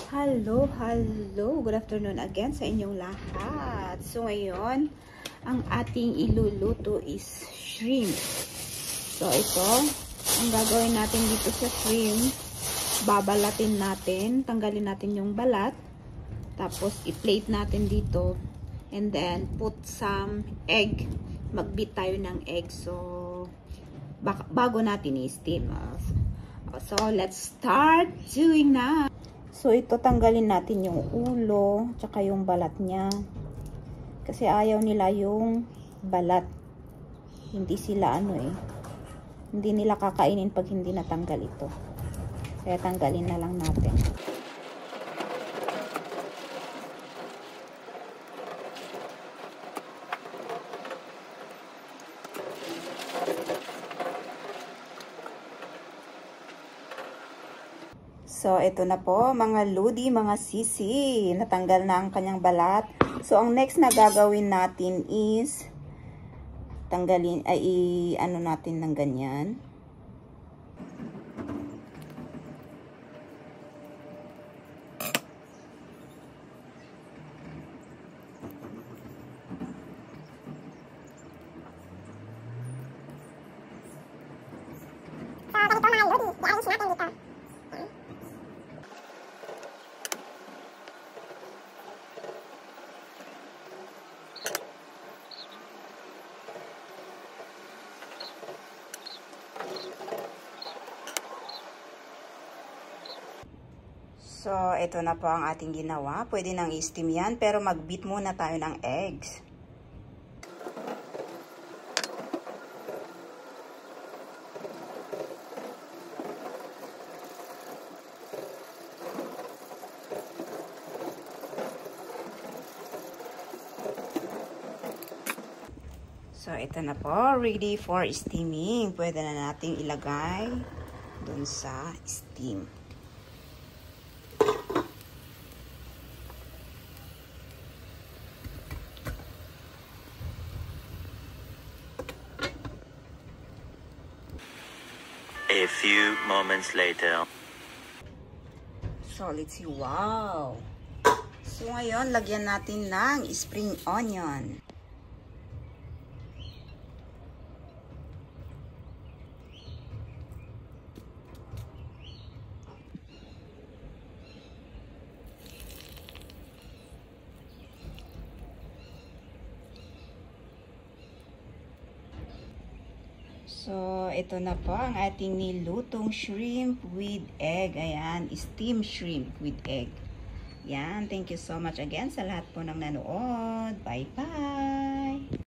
Hello, hello. Good afternoon again sa inyong lahat. So, ngayon, ang ating iluluto is shrimp. So, ito, ang gagawin natin dito sa shrimp, babalatin natin, tanggalin natin yung balat, tapos i-plate natin dito, and then put some egg. Mag-beat tayo ng egg. So, bago natin i-steam. So, let's start doing na. So, ito tanggalin natin yung ulo, tsaka yung balat niya. Kasi ayaw nila yung balat. Hindi sila hindi nila kakainin pag hindi natanggal ito. Kaya tanggalin na lang natin. So, ito na po, mga lodi, mga sisi. Natanggal na ang kanyang balat. So, ang next na gagawin natin is tanggalin, ano natin ng ganyan. So, ito na po ang ating ginawa. Pwede nang i-steam yan, pero mag-beat muna tayo ng eggs. So, ito na po. Ready for steaming. Pwede na nating ilagay dun sa steam. A few moments later. So, let's see. Wow! So, ngayon, lagyan natin ng spring onion. So, ito na po ang ating nilutong shrimp with egg. Ayan, steam shrimp with egg. Yan, thank you so much again sa lahat po ng nanood. Bye-bye!